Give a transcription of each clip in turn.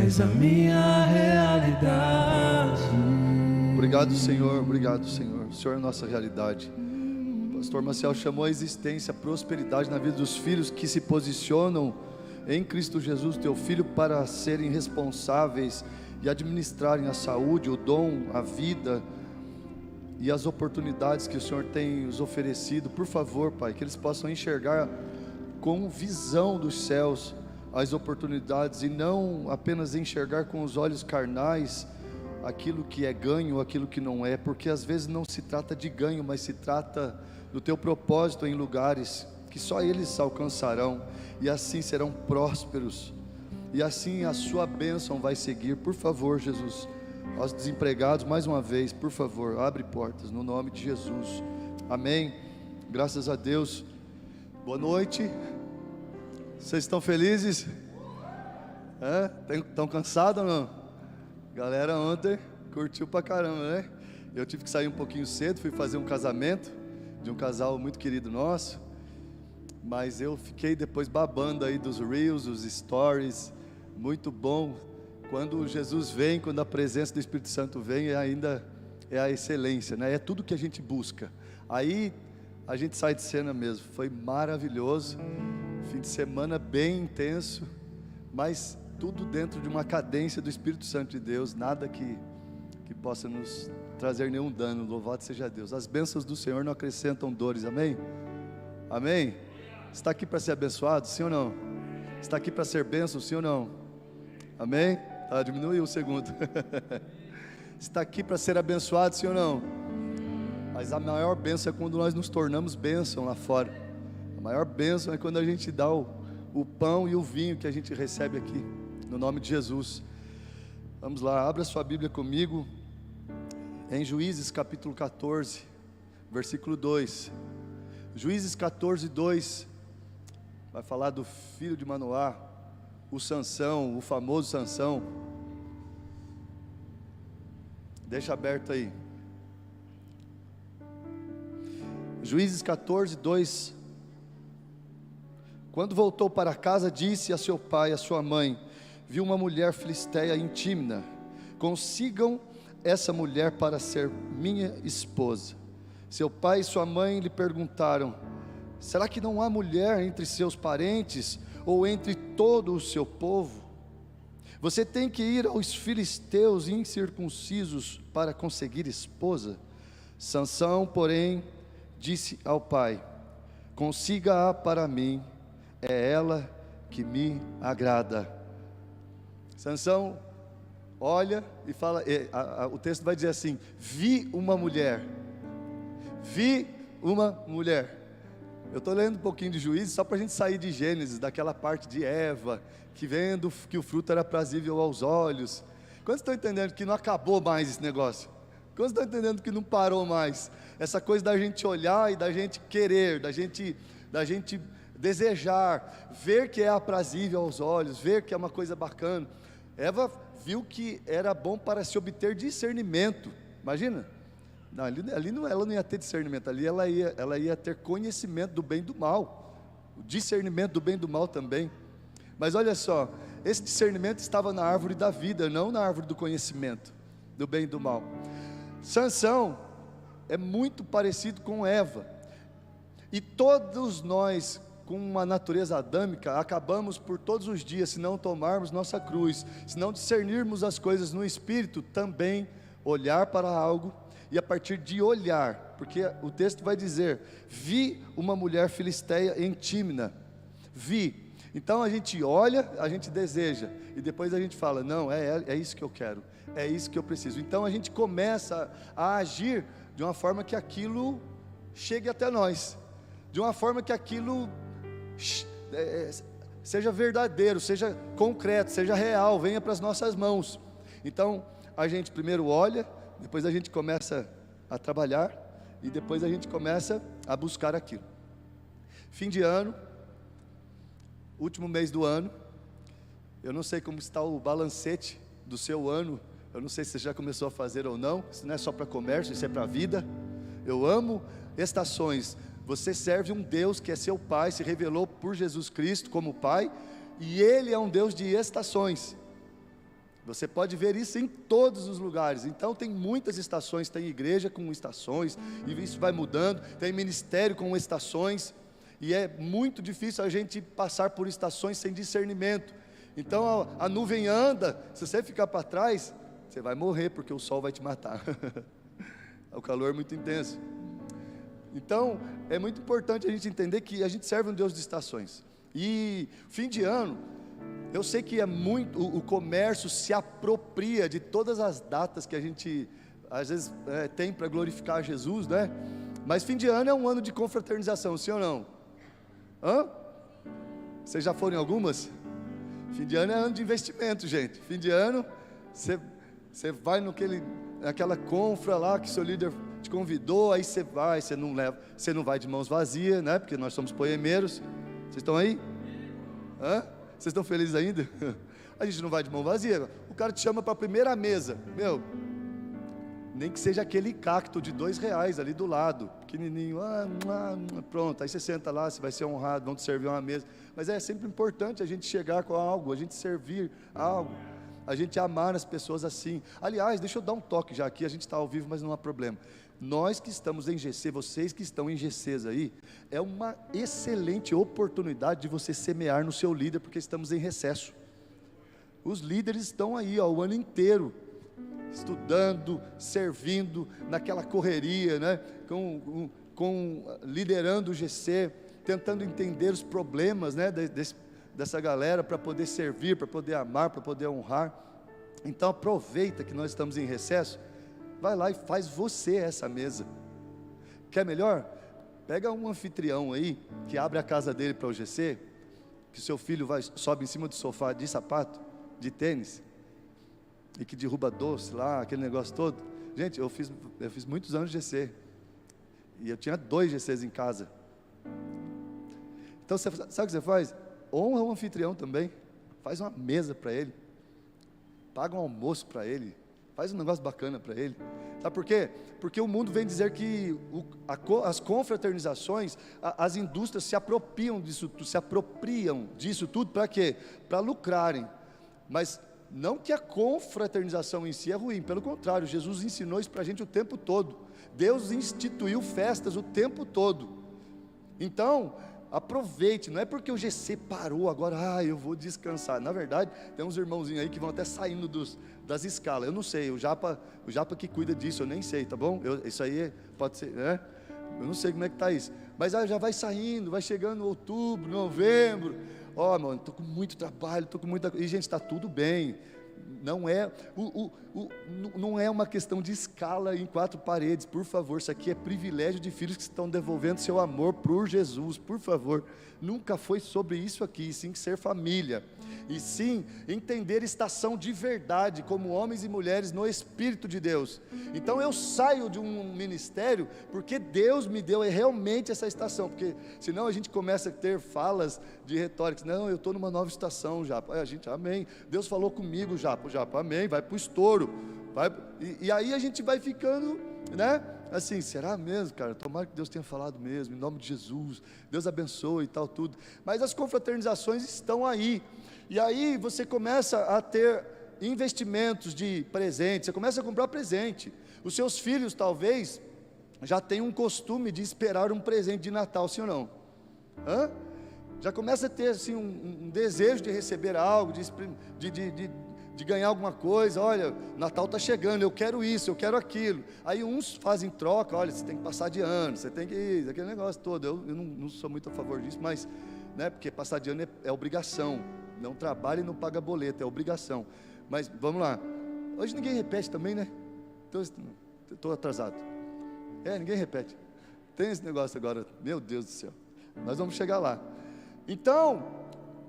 és a minha realidade. Obrigado, Senhor, obrigado, Senhor. O Senhor é a nossa realidade. O pastor Maciel chamou a existência, a prosperidade na vida dos filhos que se posicionam em Cristo Jesus, teu Filho, para serem responsáveis e administrarem a saúde, o dom, a vida e as oportunidades que o Senhor tem nos oferecido. Por favor, Pai, que eles possam enxergar com visão dos céus as oportunidades e não apenas enxergar com os olhos carnais aquilo que é ganho, aquilo que não é, porque às vezes não se trata de ganho, mas se trata do teu propósito em lugares que só eles alcançarão, e assim serão prósperos, e assim a sua bênção vai seguir. Por favor, Jesus, aos desempregados, mais uma vez, por favor, abre portas, no nome de Jesus, amém. Graças a Deus. Boa noite. Vocês estão felizes? Estão cansados ou não? Galera ontem curtiu pra caramba, né? Eu tive que sair um pouquinho cedo, fui fazer um casamento de um casal muito querido nosso, mas eu fiquei depois babando aí dos reels, dos stories. Muito bom. Quando Jesus vem, quando a presença do Espírito Santo vem, ainda é a excelência, né? É tudo que a gente busca. Aí a gente sai de cena mesmo. Foi maravilhoso. Fim de semana bem intenso, mas tudo dentro de uma cadência do Espírito Santo de Deus. Nada que possa nos trazer nenhum dano. Louvado seja Deus. As bênçãos do Senhor não acrescentam dores. Amém? Amém? Está aqui para ser abençoado, sim ou não? Está aqui para ser bênção, sim ou não? Amém? Diminuiu um segundo. Está aqui para ser abençoado, sim ou não? Mas a maior bênção é quando nós nos tornamos bênção lá fora. A maior bênção é quando a gente dá o pão e o vinho que a gente recebe aqui, no nome de Jesus. Vamos lá, abra sua Bíblia comigo em Juízes capítulo 14, versículo 2. Juízes 14, 2 vai falar do filho de Manoá, o Sansão, o famoso Sansão. Deixa aberto aí. Juízes 14, 2. Quando voltou para casa, disse a seu pai e a sua mãe: viu uma mulher filisteia em Tímna, consigam essa mulher para ser minha esposa. Seu pai e sua mãe lhe perguntaram: será que não há mulher entre seus parentes ou entre todo o seu povo? Você tem que ir aos filisteus incircuncisos para conseguir esposa? Sansão, porém, disse ao pai: consiga-a para mim, é ela que me agrada. Sansão olha e fala, o texto vai dizer assim: vi uma mulher. Eu estou lendo um pouquinho de Juízes só para a gente sair de Gênesis, daquela parte de Eva, que vendo que o fruto era aprazível aos olhos. Quantos estão entendendo que não acabou mais esse negócio? Quantos estão entendendo que não parou mais? Essa coisa da gente olhar e da gente querer, da gente desejar, ver que é aprazível aos olhos, ver que é uma coisa bacana. Eva viu que era bom para se obter discernimento. Imagina, não, ela não ia ter discernimento, ali ela ia ter conhecimento do bem e do mal, o discernimento do bem e do mal também. Mas olha só, esse discernimento estava na árvore da vida, não na árvore do conhecimento do bem e do mal. Sansão é muito parecido com Eva, e todos nós, com uma natureza adâmica, acabamos por todos os dias, se não tomarmos nossa cruz, se não discernirmos as coisas no Espírito, também olhar para algo, e a partir de olhar, porque o texto vai dizer: vi uma mulher filisteia em Tímna. Vi. Então a gente olha, a gente deseja, e depois a gente fala: não, é isso que eu quero, é isso que eu preciso. Então a gente começa a agir de uma forma que aquilo chegue até nós, de uma forma que aquilo seja verdadeiro, seja concreto, seja real, venha para as nossas mãos. Então a gente primeiro olha, depois a gente começa a trabalhar, e depois a gente começa a buscar aquilo. Fim de ano, último mês do ano, eu não sei como está o balancete do seu ano, eu não sei se você já começou a fazer ou não. Isso não é só para comércio, isso é para a vida. Eu amo estações. Você serve um Deus que é seu Pai, se revelou por Jesus Cristo como Pai, e Ele é um Deus de estações. Você pode ver isso em todos os lugares. Então tem muitas estações, tem igreja com estações, e isso vai mudando, tem ministério com estações, e é muito difícil a gente passar por estações sem discernimento. Então a nuvem anda, se você ficar para trás, você vai morrer, porque o sol vai te matar. O calor é muito intenso. Então é muito importante a gente entender que a gente serve um Deus de estações. E fim de ano, eu sei que é muito, o comércio se apropria de todas as datas que a gente às vezes tem para glorificar Jesus, né? Mas fim de ano é um ano de confraternização, sim ou não? Hã? Vocês já foram em algumas? Fim de ano é ano de investimento, gente. Fim de ano, você vai naquela confra lá que seu líder te convidou, aí você vai, você não vai de mãos vazias, né? Porque nós somos poemeiros. Vocês estão aí? Hã? Vocês estão felizes ainda? A gente não vai de mão vazia. O cara te chama para a primeira mesa. Meu, nem que seja aquele cacto de R$2 ali do lado, pequenininho, pronto, aí você senta lá, você vai ser honrado, vão te servir uma mesa. Mas é sempre importante a gente chegar com algo, a gente servir algo, a gente amar as pessoas assim. Aliás, deixa eu dar um toque já aqui, a gente está ao vivo, mas não há problema. Nós que estamos em GC, vocês que estão em GCs aí, é uma excelente oportunidade de você semear no seu líder, porque estamos em recesso. Os líderes estão aí, o ano inteiro, estudando, servindo, naquela correria, né? Liderando o GC, tentando entender os problemas, né? Dessa galera, para poder servir, para poder amar, para poder honrar. Então aproveita que nós estamos em recesso, vai lá e faz você essa mesa. Quer melhor? Pega um anfitrião aí, que abre a casa dele para o GC, que seu filho sobe em cima do sofá de sapato, de tênis, e que derruba doce lá, aquele negócio todo. Gente, eu fiz muitos anos de GC, e eu tinha 2 GCs em casa. Então, sabe o que você faz? Honra o anfitrião também, faz uma mesa para ele, paga um almoço para ele, faz um negócio bacana para ele. Sabe por quê? Porque o mundo vem dizer que as confraternizações, as indústrias se apropriam disso tudo para quê? Para lucrarem. Mas não que a confraternização em si é ruim, pelo contrário, Jesus ensinou isso para a gente o tempo todo. Deus instituiu festas o tempo todo. Então, aproveite, não é porque o GC parou agora, eu vou descansar. Na verdade, tem uns irmãozinhos aí que vão até saindo das escalas. Eu não sei, o Japa que cuida disso, eu nem sei, tá bom? Isso aí pode ser, né? Eu não sei como é que está isso. Mas já vai saindo, vai chegando outubro, novembro. Mano, estou com muito trabalho, estou com muita coisa. E gente, está tudo bem. Não é uma questão de escala em 4 paredes, por favor. Isso aqui é privilégio de filhos que estão devolvendo seu amor por Jesus, por favor. Nunca foi sobre isso aqui, sim ser família, e sim entender estação de verdade, como homens e mulheres no Espírito de Deus. Então eu saio de um ministério, porque Deus me deu realmente essa estação, porque senão a gente começa a ter falas de retórica, não, eu estou numa nova estação, Japa, a gente, amém, Deus falou comigo, Japa, amém, vai para o estouro, e aí a gente vai ficando, né, assim, será mesmo, cara? Tomara que Deus tenha falado mesmo, em nome de Jesus, Deus abençoe e tal, tudo. Mas as confraternizações estão aí, e aí você começa a ter investimentos de presente, você começa a comprar presente. Os seus filhos talvez já tenham um costume de esperar um presente de Natal, sim ou não? Já começa a ter assim, um desejo de receber algo, de ganhar alguma coisa. Olha, Natal está chegando, eu quero isso, eu quero aquilo. Aí uns fazem troca, olha, você tem que passar de ano, você tem que ir, aquele negócio todo. Eu não sou muito a favor disso, mas, né, porque passar de ano é obrigação. Não trabalha e não paga boleto, é obrigação. Mas vamos lá. Hoje ninguém repete também, né? Então, estou atrasado. Ninguém repete. Tem esse negócio agora, meu Deus do céu. Nós vamos chegar lá. Então,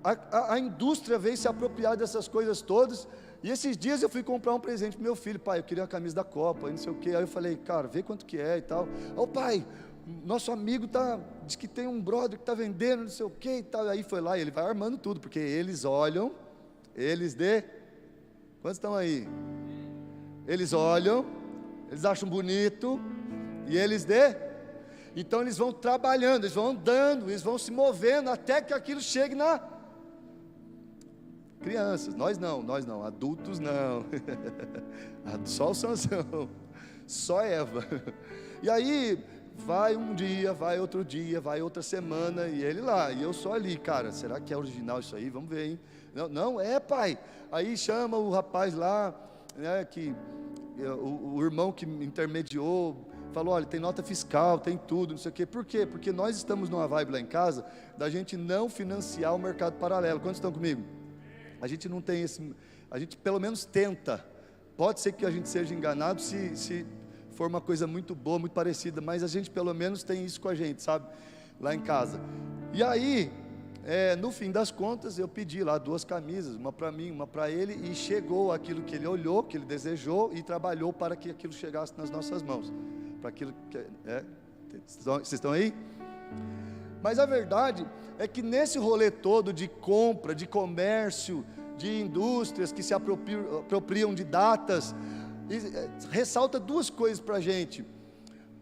a indústria veio se apropriar dessas coisas todas. E esses dias eu fui comprar um presente para meu filho. Pai, eu queria uma camisa da Copa, não sei o quê. Aí eu falei, cara, vê quanto que é e tal. Pai, nosso amigo diz que tem um brother que está vendendo, não sei o quê e tal. Aí foi lá, e ele vai armando tudo, porque eles olham, quantos estão aí? Eles olham, eles acham bonito, e então eles vão trabalhando, eles vão andando, eles vão se movendo, até que aquilo chegue Crianças, nós não, adultos não. Só o Sansão, só Eva. E aí, vai um dia, vai outro dia, vai outra semana, e ele lá, e eu só ali, cara, será que é original isso aí? Vamos ver, hein? Não, é, pai. Aí chama o rapaz lá, né, o irmão que intermediou, falou, olha, tem nota fiscal, tem tudo, não sei o quê. Por quê? Porque nós estamos numa vibe lá em casa, da gente não financiar o mercado paralelo. Quantos estão comigo? A gente não tem a gente pelo menos tenta. Pode ser que a gente seja enganado se for uma coisa muito boa, muito parecida, mas a gente pelo menos tem isso com a gente, sabe? Lá em casa. E aí, no fim das contas, eu pedi lá 2 camisas, uma para mim, uma para ele, e chegou aquilo que ele olhou, que ele desejou, e trabalhou para que aquilo chegasse nas nossas mãos. Para aquilo que vocês estão aí? Mas a verdade é que nesse rolê todo de compra, de comércio, de indústrias que se apropriam de datas, ressalta 2 coisas para a gente.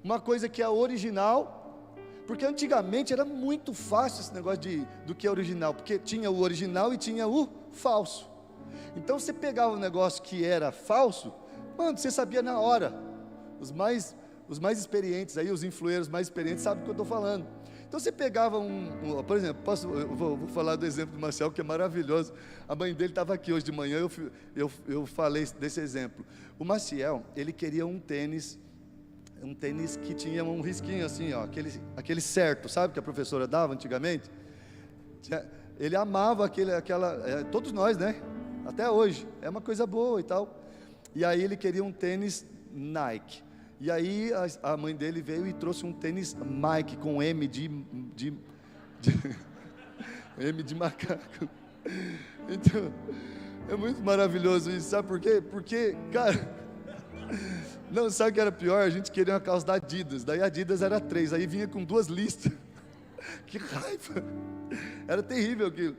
Uma coisa que é original, porque antigamente era muito fácil esse negócio do que é original, porque tinha o original e tinha o falso. Então você pegava um negócio que era falso, mano, você sabia na hora. Os mais experientes aí, os influeiros mais experientes sabem do que eu estou falando. Então você pegava por exemplo, eu vou falar do exemplo do Marcel, que é maravilhoso. A mãe dele estava aqui hoje de manhã, eu falei desse exemplo. O Maciel, ele queria um tênis que tinha um risquinho assim, ó, aquele certo, sabe, que a professora dava antigamente? Ele amava todos nós, né? Até hoje, é uma coisa boa e tal. E aí ele queria um tênis Nike. E aí a mãe dele veio e trouxe um tênis Mike com M M de macaco. Então, é muito maravilhoso isso, sabe por quê? Porque, cara, não, sabe o que era pior? A gente queria uma calça da Adidas, daí a Adidas era 3, aí vinha com 2 listas. Que raiva, era terrível aquilo.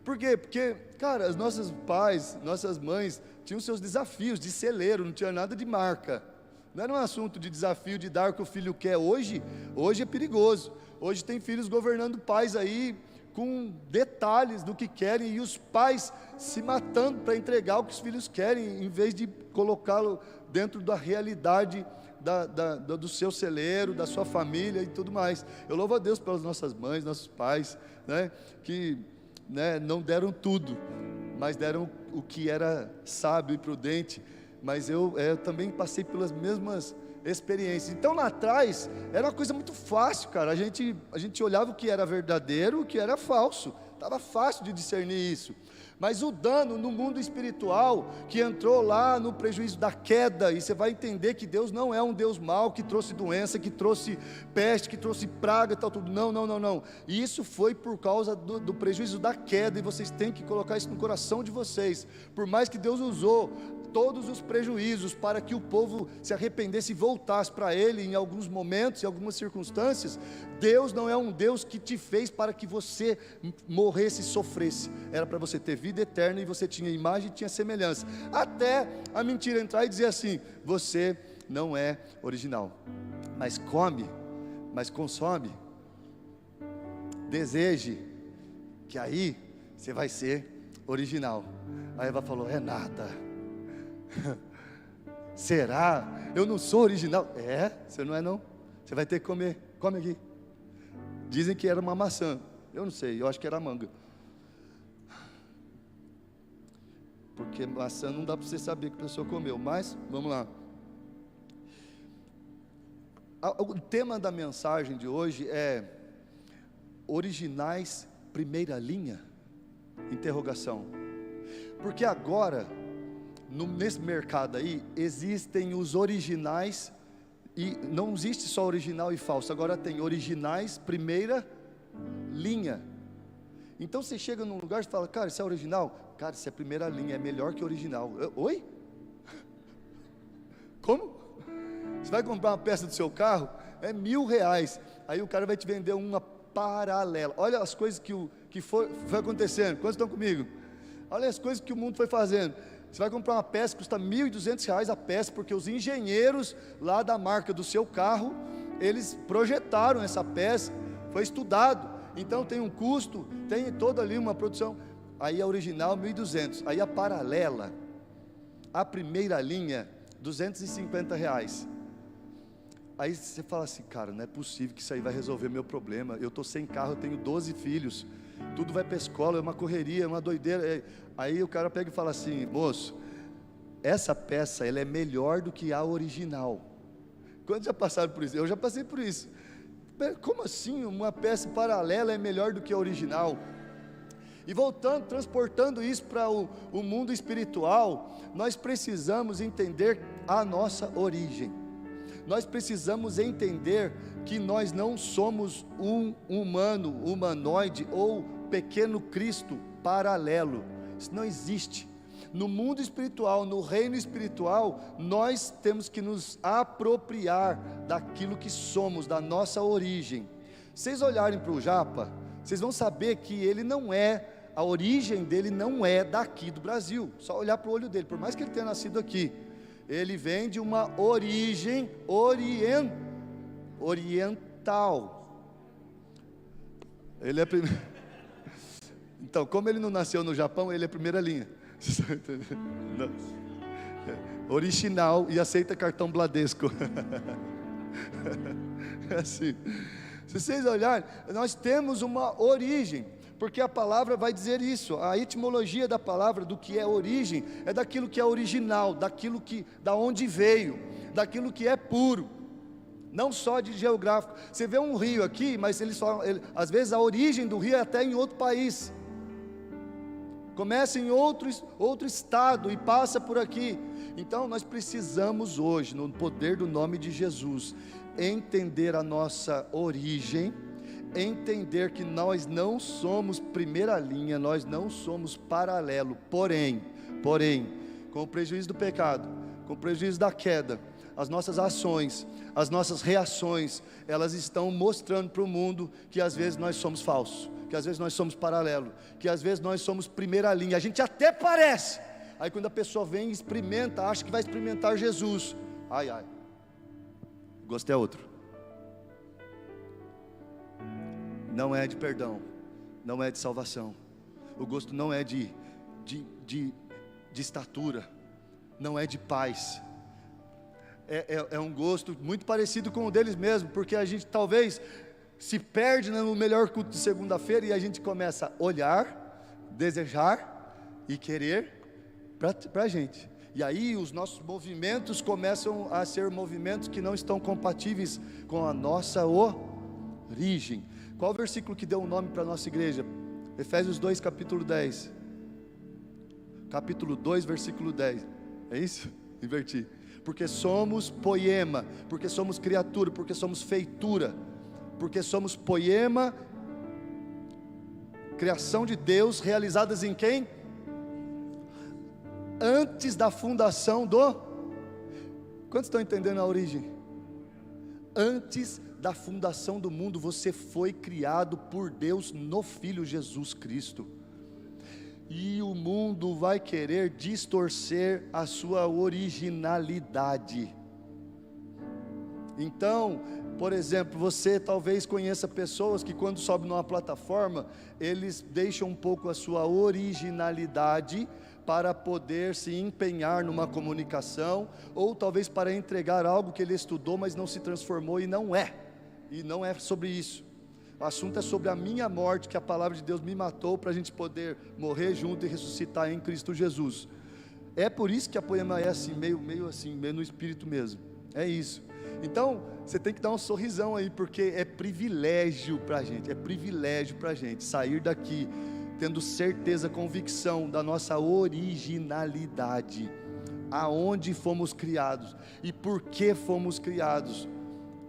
Por quê? Porque, cara, os nossos pais, nossas mães, tinham seus desafios de celeiro, não tinha nada de marca. Não era um assunto de desafio de dar o que o filho quer. Hoje é perigoso. Hoje tem filhos governando pais aí com detalhes do que querem, e os pais se matando para entregar o que os filhos querem, em vez de colocá-lo dentro da realidade do seu celeiro, da sua família e tudo mais. Eu louvo a Deus pelas nossas mães, nossos pais, né, que, né, não deram tudo, mas deram o que era sábio e prudente. Mas eu também passei pelas mesmas experiências. Então lá atrás era uma coisa muito fácil, cara. A gente olhava o que era verdadeiro, o que era falso. Estava fácil de discernir isso. Mas o dano no mundo espiritual, que entrou lá no prejuízo da queda, e você vai entender que Deus não é um Deus mau, que trouxe doença, que trouxe peste, que trouxe praga e tal, tudo. Não. E isso foi por causa do prejuízo da queda, e vocês têm que colocar isso no coração de vocês. Por mais que Deus usou todos os prejuízos para que o povo se arrependesse e voltasse para Ele em alguns momentos, em algumas circunstâncias, Deus não é um Deus que te fez para que você morresse e sofresse. Era para você ter vida eterna, e você tinha imagem e tinha semelhança, até a mentira entrar e dizer assim: você não é original, mas come, mas consome, deseje, que aí você vai ser original. Aí Eva falou: é nada. Será? Eu não sou original? Você não é não. Você vai ter que comer. Come aqui. Dizem que era uma maçã. Eu não sei, eu acho que era manga. Porque maçã não dá para você saber que a pessoa comeu. Mas, vamos lá. O tema da mensagem de hoje é originais primeira linha? Interrogação. Porque agora, nesse mercado aí, existem os originais, e não existe só original e falso, agora tem originais primeira linha. Então você chega num lugar e fala: cara, isso é original? Cara, isso é primeira linha, é melhor que original. Oi? Como? Você vai comprar uma peça do seu carro, é R$1.000, aí o cara vai te vender uma paralela. Olha as coisas que foi acontecendo. Quantos estão comigo? Olha as coisas que o mundo foi fazendo. Você vai comprar uma peça que custa R$1.200 a peça, porque os engenheiros lá da marca do seu carro, eles projetaram essa peça, foi estudado, então tem um custo, tem toda ali uma produção. aí a original 1.200, aí a paralela, a primeira linha, R$250. Aí você fala assim, cara, não é possível que isso aí vai resolver meu problema, eu estou sem carro, eu tenho 12 filhos, tudo vai para a escola, é uma correria, é uma doideira. Aí o cara pega e fala assim, moço, essa peça ela é melhor do que a original. Quantos já passaram por isso? Eu já passei por isso. Como assim uma peça paralela é melhor do que a original? E voltando, transportando isso para o mundo espiritual, nós precisamos entender a nossa origem. Nós precisamos entender que nós não somos um humanoide ou pequeno Cristo paralelo. Isso não existe. No mundo espiritual, no reino espiritual, nós temos que nos apropriar daquilo que somos, da nossa origem. Vocês olharem para o Japa, vocês vão saber que ele não é, a origem dele não é daqui do Brasil. Só olhar para o olho dele, por mais que ele tenha nascido aqui, ele vem de uma origem oriental. Ele é Então, como ele não nasceu no Japão, ele é primeira linha. Não. Original e aceita cartão Bradesco. É assim. Se vocês olharem, nós temos uma origem, porque a palavra vai dizer isso. A etimologia da palavra, do que é origem, é daquilo que é original, daquilo que, da onde veio, daquilo que é puro, não só de geográfico. Você vê um rio aqui, mas eles falam, às vezes a origem do rio é até em outro país, começa em outro estado e passa por aqui. Então nós precisamos hoje, no poder do nome de Jesus, entender a nossa origem, entender que nós não somos primeira linha, nós não somos paralelo, porém, com o prejuízo do pecado, com o prejuízo da queda, as nossas ações, as nossas reações, elas estão mostrando para o mundo que às vezes nós somos falsos, que às vezes nós somos paralelo, que às vezes nós somos primeira linha. A gente até parece, aí quando a pessoa vem e experimenta, acha que vai experimentar Jesus, ai, o gosto é outro. Não é de perdão, não é de salvação. O gosto não é de estatura, não é de paz. É um gosto muito parecido com o deles mesmo, porque a gente talvez se perde no melhor culto de segunda-feira e a gente começa a olhar, desejar e querer para a gente. E aí os nossos movimentos começam a ser movimentos que não estão compatíveis com a nossa origem. Qual o versículo que deu o nome para a nossa igreja? Efésios 2, capítulo 10. Capítulo 2, versículo 10. É isso? Inverti. Porque somos poema, porque somos criatura, porque somos feitura, porque somos poema, criação de Deus, realizadas em quem? Antes da fundação do... Quantos estão entendendo a origem? Antes da fundação do mundo, você foi criado por Deus no Filho Jesus Cristo. E o mundo vai querer distorcer a sua originalidade. Então, por exemplo, você talvez conheça pessoas que quando sobe numa plataforma, eles deixam um pouco a sua originalidade para poder se empenhar numa comunicação, ou talvez para entregar algo que ele estudou, mas não se transformou, e não é sobre isso. O assunto é sobre a minha morte, que a palavra de Deus me matou, para a gente poder morrer junto e ressuscitar em Cristo Jesus. É por isso que a poema é assim, meio no espírito mesmo, é isso. Então, você tem que dar um sorrisão aí, porque é privilégio para a gente, sair daqui, tendo certeza, convicção da nossa originalidade, aonde fomos criados, e por que fomos criados.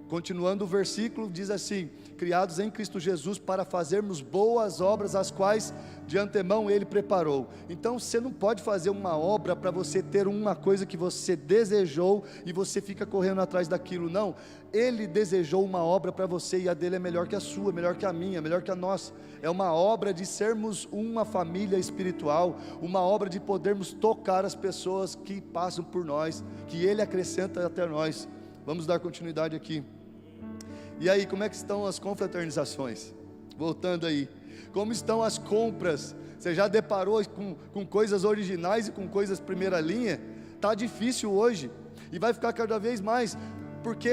Continuando o versículo, diz assim: criados em Cristo Jesus para fazermos boas obras, as quais de antemão Ele preparou. Então você não pode fazer uma obra para você ter uma coisa que você desejou e você fica correndo atrás daquilo, não. Ele desejou uma obra para você, e a dele é melhor que a sua, melhor que a minha, melhor que a nossa. É uma obra de sermos uma família espiritual, uma obra de podermos tocar as pessoas que passam por nós, que Ele acrescenta até nós. Vamos dar continuidade aqui. E aí, como é que estão as confraternizações? Voltando aí, como estão as compras Você já deparou com coisas originais e com coisas primeira linha? Está difícil hoje, e vai ficar cada vez mais, porque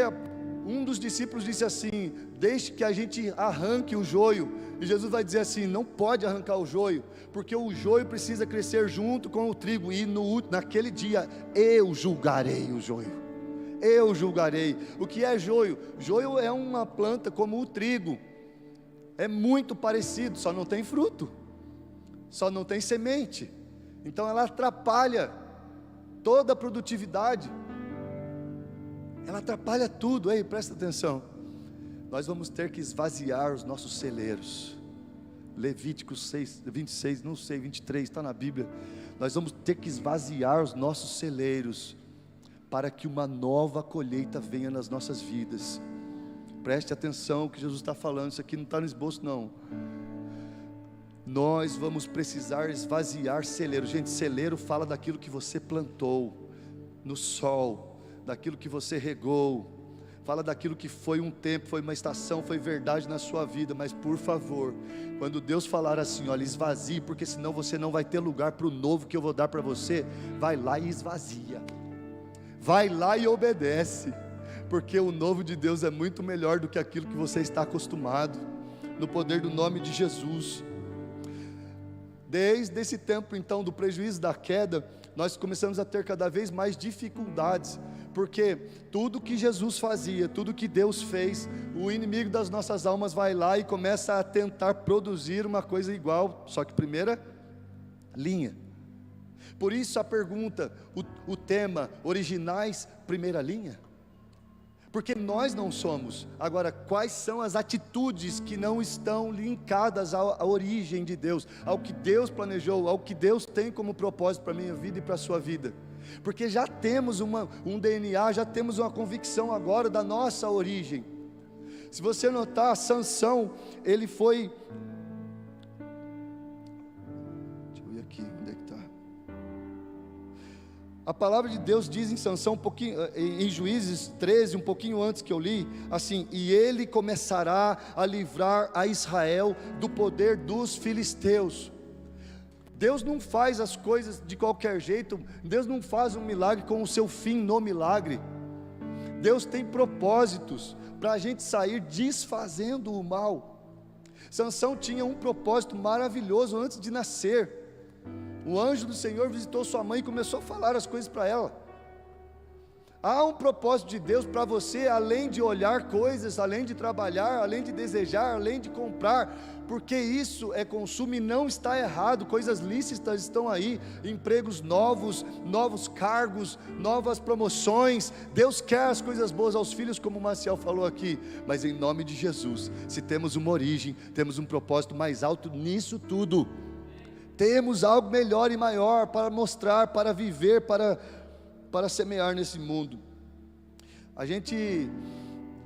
um dos discípulos disse assim: deixe que a gente arranque o joio, e Jesus vai dizer assim: não pode arrancar o joio, porque o joio precisa crescer junto com o trigo, e naquele dia eu julgarei o joio. Eu julgarei. O que é joio? Joio é uma planta como o trigo, é muito parecido, só não tem fruto, só não tem semente, então ela atrapalha toda a produtividade, ela atrapalha tudo. Ei, presta atenção, nós vamos ter que esvaziar os nossos celeiros. Levítico 6, 26, não sei, 23, está na Bíblia. Nós vamos ter que esvaziar os nossos celeiros, para que uma nova colheita venha nas nossas vidas. Preste atenção que Jesus está falando, isso aqui não está no esboço não. Nós vamos precisar esvaziar celeiro. Gente, celeiro fala daquilo que você plantou no sol, daquilo que você regou, fala daquilo que foi um tempo, foi uma estação, foi verdade na sua vida. Mas por favor, quando Deus falar assim, olha, esvazie, porque senão você não vai ter lugar para o novo que eu vou dar para você, vai lá e esvazia, vai lá e obedece, porque o novo de Deus é muito melhor do que aquilo que você está acostumado, no poder do nome de Jesus. Desde esse tempo então do prejuízo da queda, nós começamos a ter cada vez mais dificuldades, porque tudo que Jesus fazia, tudo que Deus fez, o inimigo das nossas almas vai lá e começa a tentar produzir uma coisa igual, só que primeira linha. Por isso a pergunta, o tema, originais, primeira linha? Porque nós não somos. Agora, quais são as atitudes que não estão linkadas à origem de Deus, ao que Deus planejou, ao que Deus tem como propósito para a minha vida e para a sua vida? Porque já temos um DNA, já temos uma convicção agora da nossa origem. Se você notar, Sansão, ele foi... Deixa eu ver aqui, onde é que está? A palavra de Deus diz em Sansão, um pouquinho, em Juízes 13, um pouquinho antes que eu li, assim: e ele começará a livrar a Israel do poder dos filisteus. Deus não faz as coisas de qualquer jeito, Deus não faz um milagre com o seu fim no milagre. Deus tem propósitos para a gente sair desfazendo o mal. Sansão tinha um propósito maravilhoso antes de nascer. O anjo do Senhor visitou sua mãe e começou a falar as coisas para ela. Há um propósito de Deus para você, além de olhar coisas, além de trabalhar, além de desejar, além de comprar, porque isso é consumo e não está errado. Coisas lícitas estão aí, empregos novos, novos cargos, novas promoções. Deus quer as coisas boas aos filhos, como o Marcial falou aqui, mas em nome de Jesus, se temos uma origem, temos um propósito mais alto nisso tudo, temos algo melhor e maior para mostrar, para viver, para semear nesse mundo. A gente,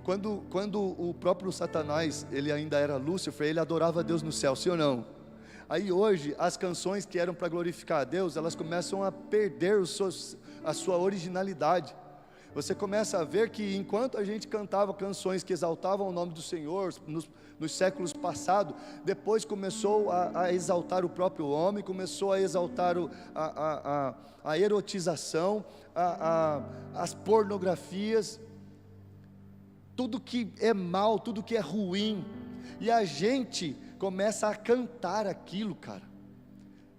quando o próprio Satanás, ele ainda era Lúcifer, ele adorava a Deus no céu, sim ou não? Aí hoje, as canções que eram para glorificar a Deus, elas começam a perder a sua originalidade. Você começa a ver que enquanto a gente cantava canções que exaltavam o nome do Senhor nos séculos passados, depois começou a exaltar o próprio homem, começou a exaltar a erotização, as pornografias, tudo que é mal, tudo que é ruim, e a gente começa a cantar aquilo, cara,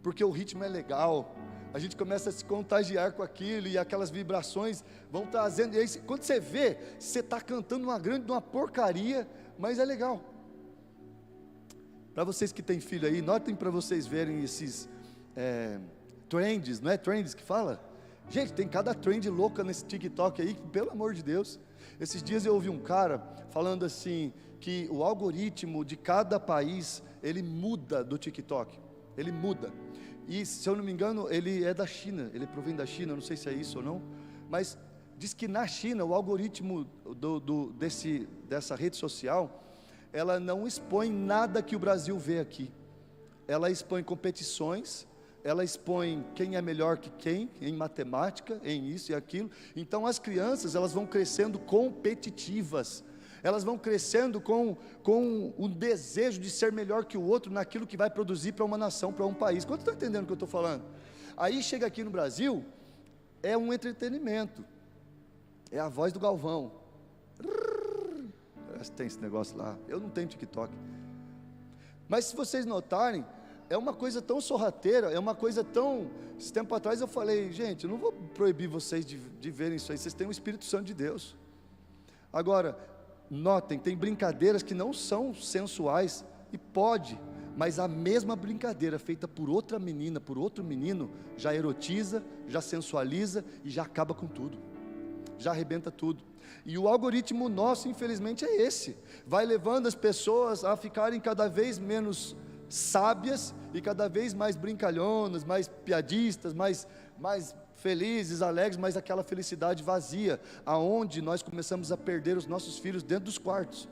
porque o ritmo é legal. A gente começa a se contagiar com aquilo, e aquelas vibrações vão trazendo, e aí, quando você vê, você está cantando uma porcaria, mas é legal. Para vocês que têm filho aí, notem para vocês verem esses trends, não é trends que fala? Gente, tem cada trend louca nesse TikTok aí, pelo amor de Deus. Esses dias eu ouvi um cara falando assim, que o algoritmo de cada país, ele muda do TikTok, ele muda. E se eu não me engano, ele é da China, ele provém da China, não sei se é isso ou não, mas diz que na China, o algoritmo dessa rede social, ela não expõe nada que o Brasil vê aqui. Ela expõe competições, ela expõe quem é melhor que quem, em matemática, em isso e aquilo. Então as crianças, elas vão crescendo competitivas, elas vão crescendo com o desejo de ser melhor que o outro naquilo que vai produzir para uma nação, para um país. Quantos estão entendendo o que eu estou falando? Aí chega aqui no Brasil, é um entretenimento, é a voz do Galvão. Tem esse negócio lá, eu não tenho TikTok. Mas se vocês notarem, é uma coisa tão sorrateira, é uma coisa tão... Esse tempo atrás eu falei, gente, eu não vou proibir vocês de verem isso aí, vocês têm o Espírito Santo de Deus. Agora, notem, tem brincadeiras que não são sensuais, e pode, mas a mesma brincadeira feita por outra menina, por outro menino, já erotiza, já sensualiza e já acaba com tudo, já arrebenta tudo. E o algoritmo nosso, infelizmente, é esse, vai levando as pessoas a ficarem cada vez menos sábias e cada vez mais brincalhonas, mais piadistas, mais felizes, alegres, mas aquela felicidade vazia, aonde nós começamos a perder os nossos filhos dentro dos quartos,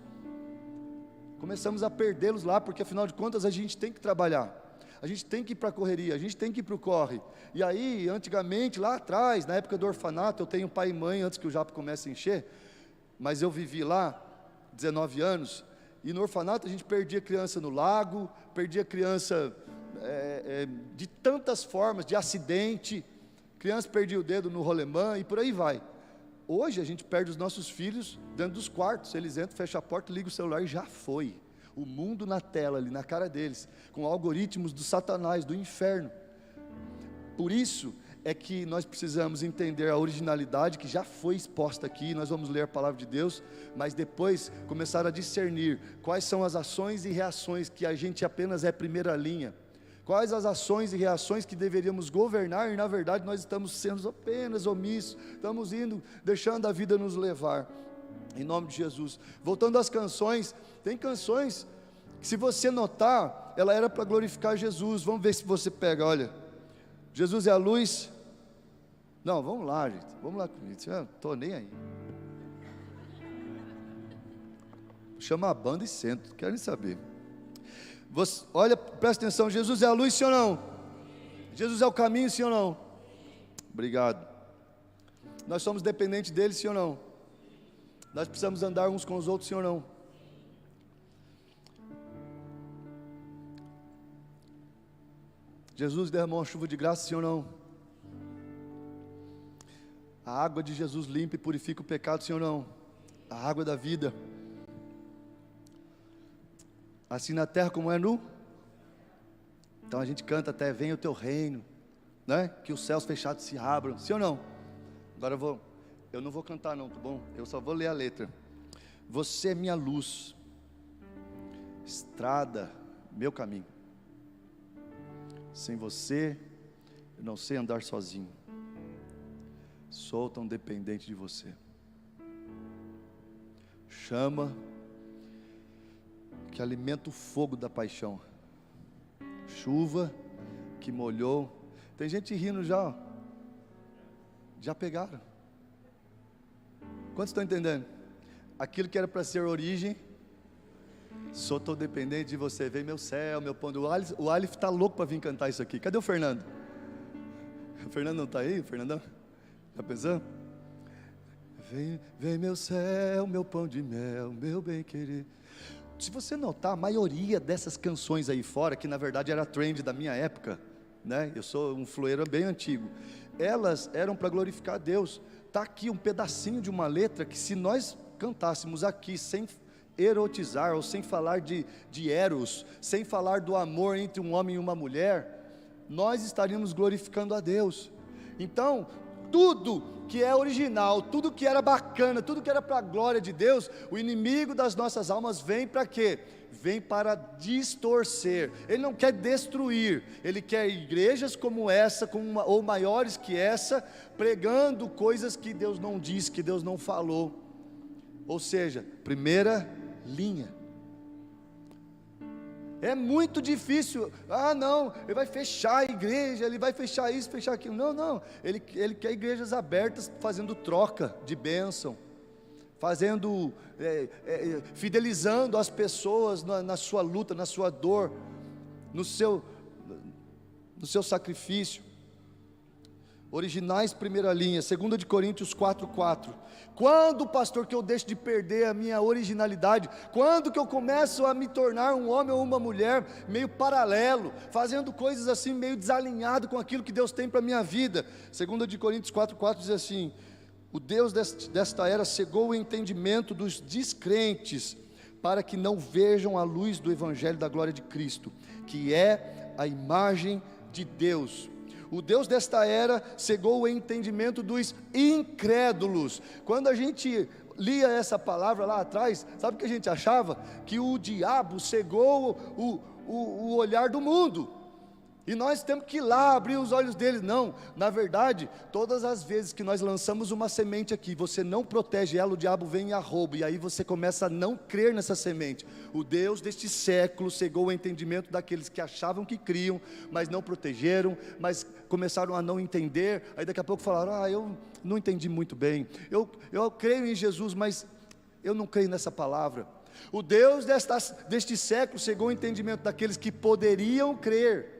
começamos a perdê-los lá, porque afinal de contas a gente tem que trabalhar, a gente tem que ir para a correria, a gente tem que ir para o corre. E aí, antigamente, lá atrás, na época do orfanato, eu tenho pai e mãe, antes que o Japo comece a encher, mas eu vivi lá, 19 anos, e no orfanato a gente perdia criança no lago, perdia criança de tantas formas, de acidente, criança perdia o dedo no rolemã e por aí vai. Hoje a gente perde os nossos filhos dentro dos quartos, eles entram, fecham a porta, ligam o celular e já foi. O mundo na tela ali, na cara deles, com algoritmos do Satanás, do inferno. Por isso é que nós precisamos entender a originalidade que já foi exposta aqui, nós vamos ler a palavra de Deus, mas depois começar a discernir quais são as ações e reações que a gente apenas é primeira linha, quais as ações e reações que deveríamos governar, e na verdade nós estamos sendo apenas omissos, estamos indo, deixando a vida nos levar, em nome de Jesus. Voltando às canções, tem canções que, se você notar, ela era para glorificar Jesus. Vamos ver se você pega, olha, Jesus é a luz. Não, vamos lá, gente, vamos lá comigo, eu não estou nem aí. Chama a banda e sento, quero nem saber. Você, olha, presta atenção, Jesus é a luz, sim ou não? Jesus é o caminho, sim ou não? Obrigado. Nós somos dependentes dele, sim ou não? Nós precisamos andar uns com os outros, sim ou não? Jesus derramou uma chuva de graça, sim ou não? A água de Jesus limpa e purifica o pecado, sim ou não? A água da vida. Assim na terra como é no... Então a gente canta até, venha o teu reino, né? Que os céus fechados se abram, sim ou não? Agora eu não vou cantar não, tá bom? Eu só vou ler a letra. Você é minha luz, estrada, meu caminho. Sem você, eu não sei andar sozinho. Sou tão dependente de você. Chama que alimenta o fogo da paixão. Chuva que molhou. Tem gente rindo já, ó. Já pegaram. Quantos estão entendendo? Aquilo que era para ser origem, sou tão dependente de você. Vem meu céu, meu pão. O Alif está louco para vir cantar isso aqui. Cadê o Fernando? O Fernando não está aí? O Fernandão? Já pensou? Vem meu céu, meu pão de mel, meu bem querer. Se você notar, a maioria dessas canções aí fora, que na verdade era trend da minha época, né? Eu sou um flueiro bem antigo. Elas eram para glorificar a Deus. Está aqui um pedacinho de uma letra que, se nós cantássemos aqui sem erotizar, ou sem falar de eros, sem falar do amor entre um homem e uma mulher, nós estaríamos glorificando a Deus. Então, tudo que é original, tudo que era bacana, tudo que era para a glória de Deus, o inimigo das nossas almas vem para quê? Vem para distorcer. Ele não quer destruir, ele quer igrejas como essa, ou maiores que essa, pregando coisas que Deus não disse, que Deus não falou. Ou seja, primeira linha. É muito difícil. Não, ele vai fechar a igreja, ele vai fechar isso, fechar aquilo. Não, ele quer igrejas abertas, fazendo troca de bênção, fazendo, fidelizando as pessoas na sua luta, na sua dor, no seu sacrifício. Originais, primeira linha, 2 de Coríntios 4:4. Quando, pastor, que eu deixo de perder a minha originalidade? Quando que eu começo a me tornar um homem ou uma mulher meio paralelo, fazendo coisas assim meio desalinhado com aquilo que Deus tem para a minha vida? 2 de Coríntios 4:4 diz assim: o Deus desta era cegou o entendimento dos descrentes, para que não vejam a luz do evangelho da glória de Cristo, que é a imagem de Deus. O Deus desta era cegou o entendimento dos incrédulos. Quando a gente lia essa palavra lá atrás, sabe o que a gente achava? Que o diabo cegou o olhar do mundo, e nós temos que ir lá abrir os olhos deles. Não, na verdade, todas as vezes que nós lançamos uma semente aqui, você não protege ela, o diabo vem e a rouba, e aí você começa a não crer nessa semente. O Deus deste século cegou o entendimento daqueles que achavam que criam, mas não protegeram, mas começaram a não entender. Aí daqui a pouco falaram: eu não entendi muito bem, eu creio em Jesus, mas eu não creio nessa palavra. O Deus deste século cegou o entendimento daqueles que poderiam crer.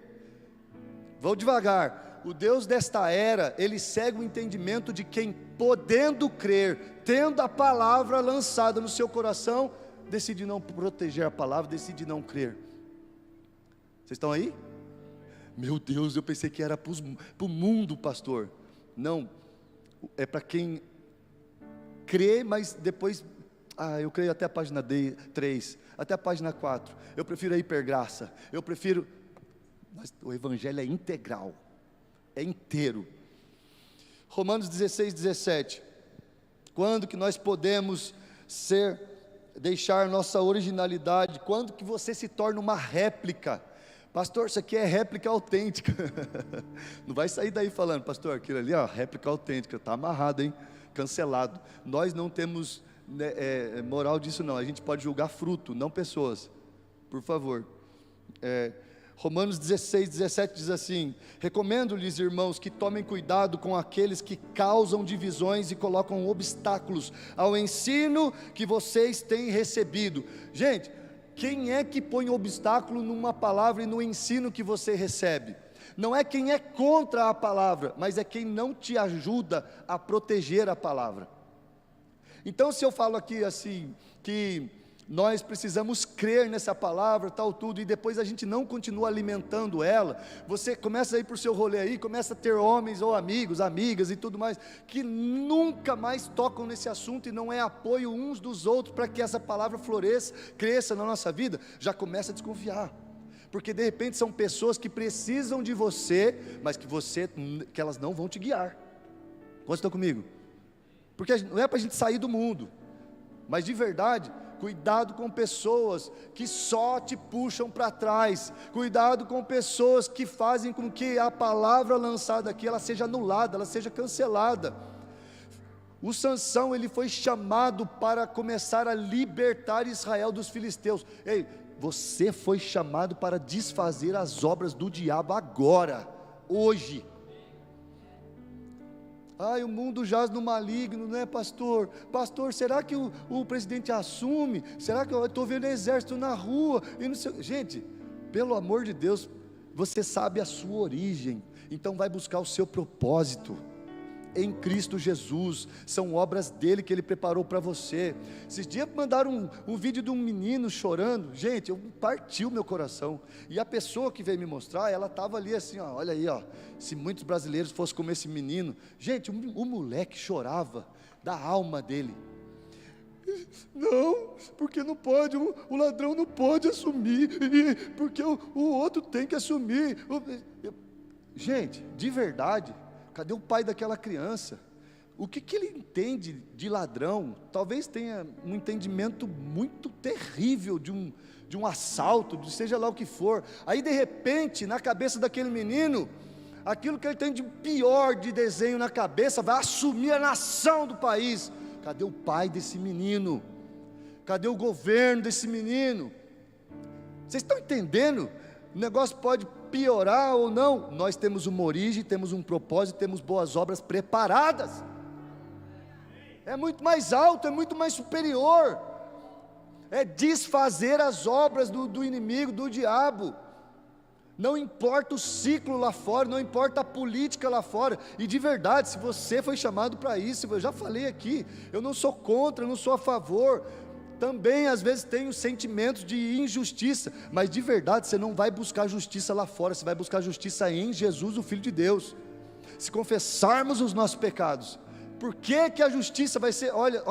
Vou devagar. O Deus desta era, ele cega o entendimento de quem, podendo crer, tendo a palavra lançada no seu coração, decide não proteger a palavra, decide não crer. Vocês estão aí? Meu Deus, eu pensei que era para o mundo, pastor. Não, é para quem crê, mas depois, eu creio até a página 3, até a página 4, eu prefiro a hipergraça, eu prefiro... Mas o evangelho é integral, é inteiro. Romanos 16:17. Quando que nós podemos deixar nossa originalidade? Quando que você se torna uma réplica? Pastor, isso aqui é réplica autêntica. Não vai sair daí falando: pastor, aquilo ali, réplica autêntica, está amarrado, hein? Cancelado. Nós não temos moral disso não, a gente pode julgar fruto, não pessoas, por favor. Romanos 16:17 diz assim: recomendo-lhes, irmãos, que tomem cuidado com aqueles que causam divisões e colocam obstáculos ao ensino que vocês têm recebido. Gente, quem é que põe obstáculo numa palavra e no ensino que você recebe? Não é quem é contra a palavra, mas é quem não te ajuda a proteger a palavra. Então, se eu falo aqui assim, que nós precisamos crer nessa palavra, tal tudo, e depois a gente não continua alimentando ela, você começa a ir para o seu rolê aí, começa a ter homens ou amigos, amigas e tudo mais, que nunca mais tocam nesse assunto, e não é apoio uns dos outros, para que essa palavra floresça, cresça na nossa vida, já começa a desconfiar, porque de repente são pessoas que precisam de você, mas que elas não vão te guiar. Quantos estão comigo? Porque não é para a gente sair do mundo, mas de verdade, cuidado com pessoas que só te puxam para trás, cuidado com pessoas que fazem com que a palavra lançada aqui, ela seja anulada, ela seja cancelada. O Sansão, ele foi chamado para começar a libertar Israel dos filisteus. Ei, você foi chamado para desfazer as obras do diabo agora, hoje. O mundo jaz no maligno, né, pastor? Pastor, será que o presidente assume? Será que eu estou vendo exército na rua? E não sei... Gente, pelo amor de Deus, você sabe a sua origem, então vai buscar o seu propósito em Cristo Jesus, são obras dele que ele preparou para você. Esses dias mandaram um vídeo de um menino chorando, gente, partiu meu coração, e a pessoa que veio me mostrar, ela estava ali assim, olha aí, se muitos brasileiros fossem como esse menino. Gente, o moleque chorava da alma dele. Não, porque não pode, o ladrão não pode assumir, porque o outro tem que assumir. Gente, de verdade, cadê o pai daquela criança? O que ele entende de ladrão? Talvez tenha um entendimento muito terrível de um assalto, de seja lá o que for. Aí de repente, na cabeça daquele menino, aquilo que ele tem de pior de desenho na cabeça, vai assumir a nação do país. Cadê o pai desse menino? Cadê o governo desse menino? Vocês estão entendendo? O negócio pode piorar ou não. Nós temos uma origem, temos um propósito, temos boas obras preparadas. É muito mais alto, é muito mais superior. É desfazer as obras do inimigo, do diabo. Não importa o ciclo lá fora, não importa a política lá fora, e de verdade, se você foi chamado para isso, eu já falei aqui, eu não sou contra, eu não sou a favor, também às vezes tenho sentimentos de injustiça, mas de verdade você não vai buscar justiça lá fora, você vai buscar justiça em Jesus, o Filho de Deus. Se confessarmos os nossos pecados, por que que a justiça vai ser, olha,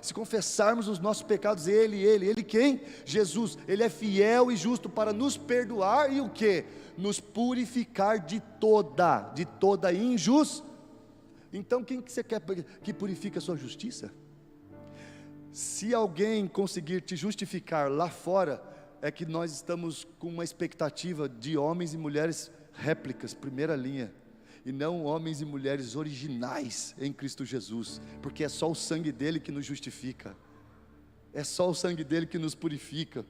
se confessarmos os nossos pecados, Ele quem? Jesus, Ele é fiel e justo para nos perdoar e o que? Nos purificar de toda injustiça. Então quem que você quer que purifique a sua justiça? Se alguém conseguir te justificar lá fora, é que nós estamos com uma expectativa de homens e mulheres réplicas, primeira linha, e não homens e mulheres originais em Cristo Jesus, porque é só o sangue dele que nos justifica, é só o sangue dele que nos purifica.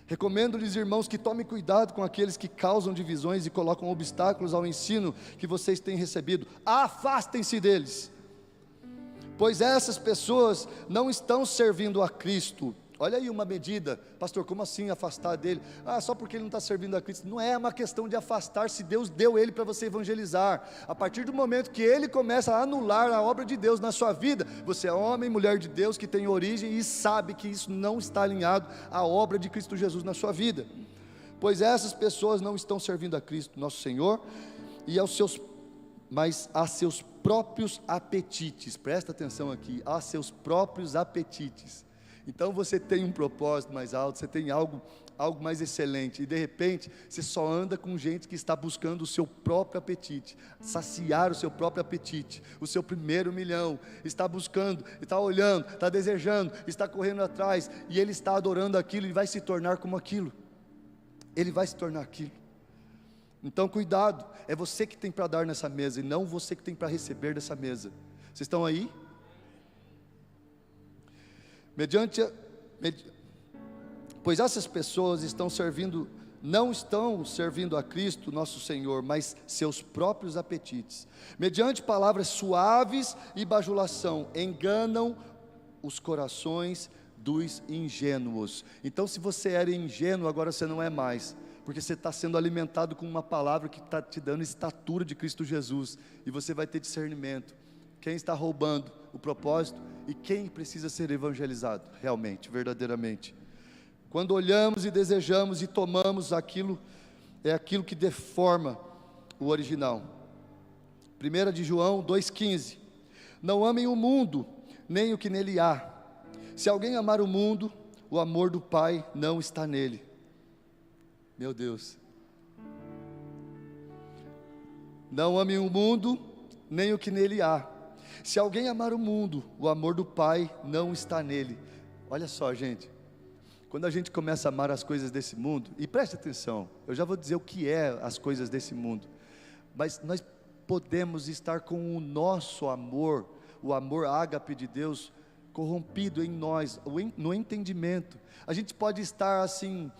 Recomendo-lhes, irmãos, que tomem cuidado com aqueles que causam divisões e colocam obstáculos ao ensino que vocês têm recebido. Afastem-se deles, pois essas pessoas não estão servindo a Cristo. Olha aí uma medida, pastor, como assim afastar dele? Só porque ele não está servindo a Cristo. Não é uma questão de afastar, se Deus deu ele para você evangelizar. A partir do momento que ele começa a anular a obra de Deus na sua vida, você é homem, mulher de Deus, que tem origem e sabe que isso não está alinhado à obra de Cristo Jesus na sua vida. Pois essas pessoas não estão servindo a Cristo, nosso Senhor, mas a seus próprios apetites. Presta atenção aqui, a seus próprios apetites. Então você tem um propósito mais alto, você tem algo mais excelente, e de repente você só anda com gente que está buscando o seu próprio apetite, saciar o seu próprio apetite, o seu primeiro milhão, está buscando, está olhando, está desejando, está correndo atrás, e ele está adorando aquilo e vai se tornar como aquilo, ele vai se tornar aquilo. Então cuidado, é você que tem para dar nessa mesa, e não você que tem para receber dessa mesa. Vocês estão aí? Pois essas pessoas não estão servindo a Cristo nosso Senhor, mas seus próprios apetites, mediante palavras suaves e bajulação, enganam os corações dos ingênuos. Então se você era ingênuo, agora você não é mais, porque você está sendo alimentado com uma palavra que está te dando estatura de Cristo Jesus, e você vai ter discernimento, quem está roubando o propósito e quem precisa ser evangelizado realmente, verdadeiramente. Quando olhamos e desejamos e tomamos aquilo, é aquilo que deforma o original. 1 de João 2,15: não amem o mundo, nem o que nele há. Se alguém amar o mundo, o amor do Pai não está nele. Meu Deus. Não amem o mundo, nem o que nele há. Se alguém amar o mundo, o amor do Pai não está nele. Olha só, gente, quando a gente começa a amar as coisas desse mundo, e preste atenção, eu já vou dizer o que é as coisas desse mundo, mas nós podemos estar com o nosso amor, o amor ágape de Deus, corrompido em nós, no entendimento. A gente pode estar assim,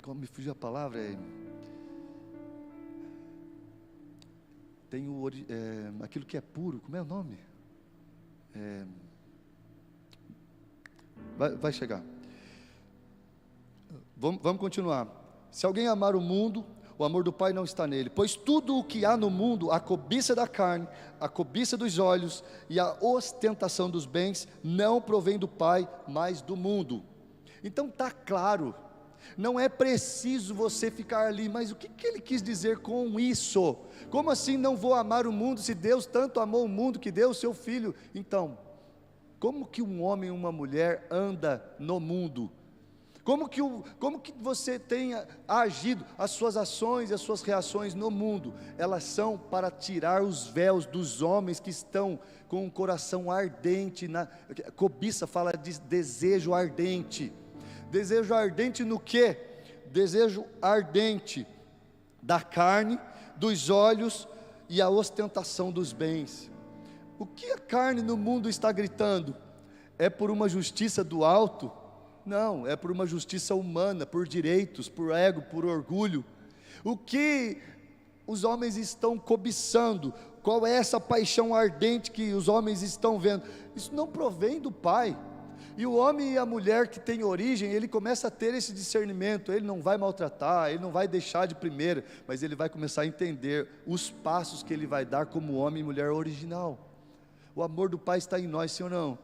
como me fugiu a palavra? Tem aquilo que é puro, como é o nome? Vai chegar. Vamos continuar. Se alguém amar o mundo, o amor do Pai não está nele. Pois tudo o que há no mundo, a cobiça da carne, a cobiça dos olhos e a ostentação dos bens, não provém do Pai, mas do mundo. Então está claro, não é preciso você ficar ali, mas o que ele quis dizer com isso? Como assim não vou amar o mundo, se Deus tanto amou o mundo que deu o seu Filho? Então, como que um homem e uma mulher anda no mundo? Como que você tem agido? As suas ações e as suas reações no mundo, elas são para tirar os véus dos homens que estão com o coração ardente, cobiça fala de desejo ardente. Desejo ardente no quê? Desejo ardente da carne, dos olhos e a ostentação dos bens. O que a carne no mundo está gritando? É por uma justiça do alto? Não, é por uma justiça humana, por direitos, por ego, por orgulho. O que os homens estão cobiçando? Qual é essa paixão ardente que os homens estão vendo? Isso não provém do Pai. E o homem e a mulher que tem origem, ele começa a ter esse discernimento, ele não vai maltratar, ele não vai deixar de primeira, mas ele vai começar a entender os passos que ele vai dar como homem e mulher original. O amor do Pai está em nós, sim ou não?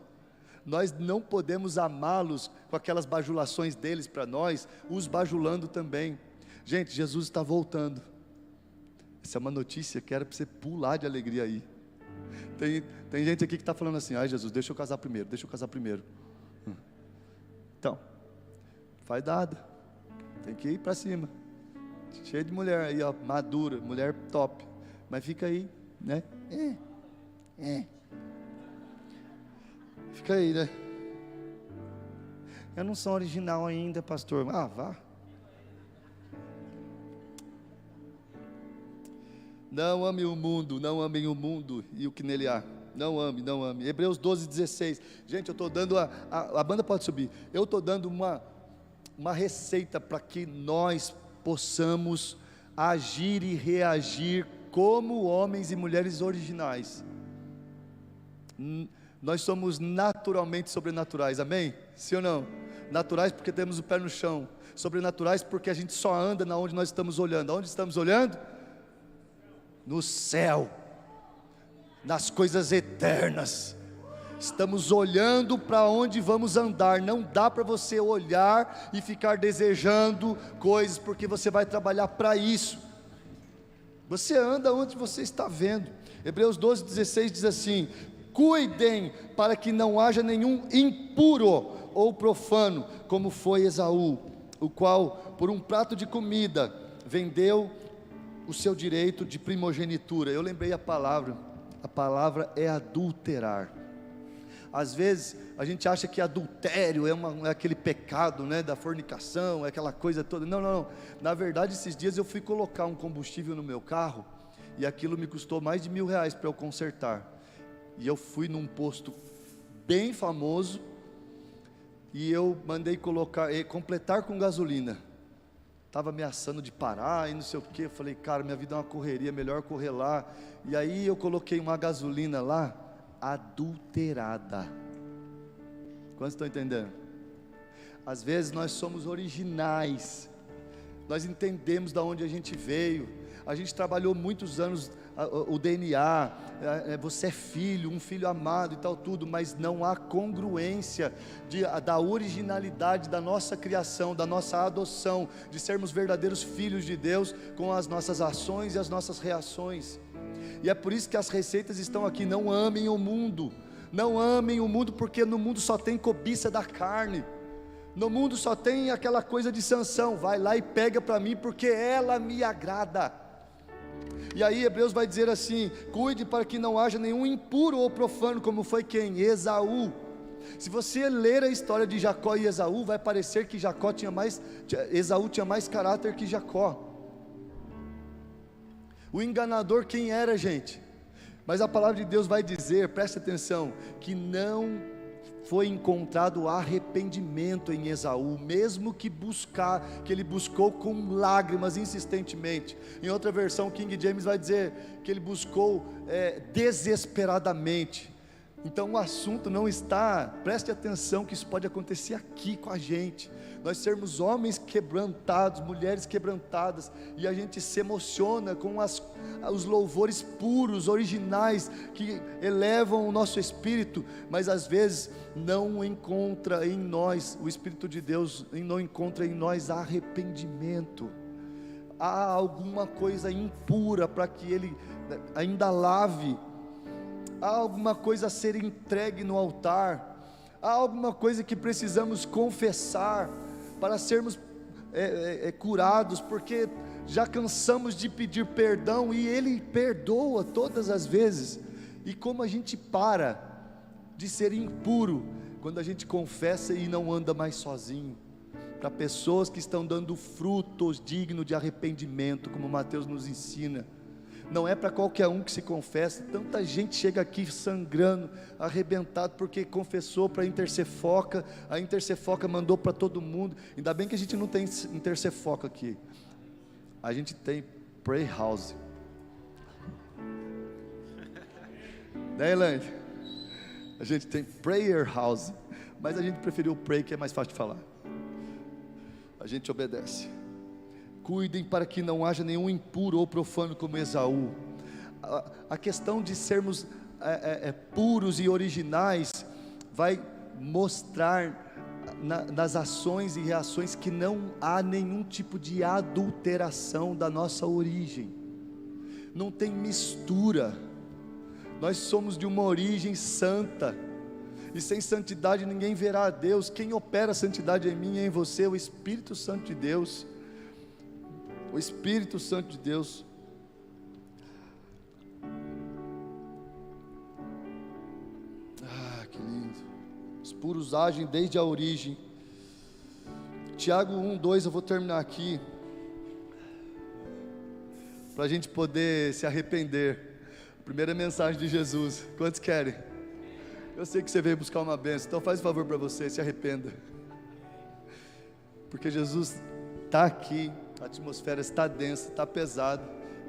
Nós não podemos amá-los com aquelas bajulações deles para nós, os bajulando também. Gente, Jesus está voltando. Essa é uma notícia que era para você pular de alegria aí. Tem gente aqui que está falando assim: ai Jesus, deixa eu casar primeiro, deixa eu casar primeiro. Então, faz nada, tem que ir para cima. Cheio de mulher aí, ó, madura, mulher top. Mas fica aí, né? Fica aí, né? Eu não sou original ainda, pastor. Ah, vá. Não ame o mundo, não amem o mundo e o que nele há. Não ame, não ame. Hebreus 12:16. Gente, eu estou dando a banda pode subir. Eu estou dando uma receita para que nós possamos agir e reagir como homens e mulheres originais. Nós somos naturalmente sobrenaturais, amém? Sim ou não? Naturais porque temos o pé no chão. Sobrenaturais porque a gente só anda na onde nós estamos olhando. Aonde estamos olhando? No céu, nas coisas eternas. Estamos olhando para onde vamos andar. Não dá para você olhar e ficar desejando coisas, porque você vai trabalhar para isso. Você anda onde você está vendo. Hebreus 12:16 diz assim: cuidem para que não haja nenhum impuro ou profano, como foi Esaú, o qual por um prato de comida vendeu o seu direito de primogenitura. Eu lembrei a palavra é adulterar. Às vezes a gente acha que adultério é aquele pecado, né, da fornicação, é aquela coisa toda. Não. Na verdade, esses dias eu fui colocar um combustível no meu carro e aquilo me custou mais de R$1.000 para eu consertar. E eu fui num posto bem famoso e eu mandei completar com gasolina. Estava ameaçando de parar e não sei o que. Eu falei, cara, minha vida é uma correria, melhor correr lá. E aí eu coloquei uma gasolina lá, adulterada. Quantos estão entendendo? Às vezes nós somos originais, nós entendemos de onde a gente veio, a gente trabalhou muitos anos o DNA, você é filho, um filho amado e tal tudo, mas não há congruência da originalidade da nossa criação, da nossa adoção, de sermos verdadeiros filhos de Deus, com as nossas ações e as nossas reações. E é por isso que as receitas estão aqui. Não amem o mundo, não amem o mundo, porque no mundo só tem cobiça da carne, no mundo só tem aquela coisa de Sansão, vai lá e pega para mim, porque ela me agrada. E aí Hebreus vai dizer assim: cuide para que não haja nenhum impuro ou profano, como foi quem? Esaú. Se você ler a história de Jacó e Esaú, vai parecer que Esaú tinha mais caráter que Jacó. O enganador quem era, gente? Mas a palavra de Deus vai dizer, preste atenção, que não foi encontrado arrependimento em Esaú, mesmo que ele buscou com lágrimas insistentemente. Em outra versão, King James vai dizer que ele buscou desesperadamente. Então o assunto não está, preste atenção que isso pode acontecer aqui com a gente, nós sermos homens quebrantados, mulheres quebrantadas, e a gente se emociona com os louvores puros, originais, que elevam o nosso espírito, mas às vezes não encontra em nós, o Espírito de Deus não encontra em nós arrependimento. Há alguma coisa impura para que Ele ainda lave, há alguma coisa a ser entregue no altar, há alguma coisa que precisamos confessar para sermos curados, porque já cansamos de pedir perdão e Ele perdoa todas as vezes. E como a gente para de ser impuro quando a gente confessa e não anda mais sozinho? Para pessoas que estão dando frutos dignos de arrependimento, como Mateus nos ensina. Não é para qualquer um que se confessa. Tanta gente chega aqui sangrando, arrebentado, porque confessou para a Intercefoca. A Intercefoca mandou para todo mundo. Ainda bem que a gente não tem Intercefoca aqui. A gente tem Pray House. Né, Elaine? A gente tem Prayer House. mas a gente preferiu o pray, que é mais fácil de falar. A gente obedece. Cuidem para que não haja nenhum impuro ou profano como Esaú. A questão de sermos puros e originais vai mostrar nas ações e reações que não há nenhum tipo de adulteração da nossa origem. Não tem mistura. Nós somos de uma origem santa, e sem santidade ninguém verá a Deus. Quem opera a santidade em mim e em você? O Espírito Santo de Deus. O Espírito Santo de Deus. Que lindo. Os puros agem desde a origem. Tiago 1:2, eu vou terminar aqui, para a gente poder se arrepender. Primeira mensagem de Jesus. Quantos querem? Eu sei que você veio buscar uma bênção, então faz um favor para você, se arrependa, porque Jesus está aqui, a atmosfera está densa, está pesada,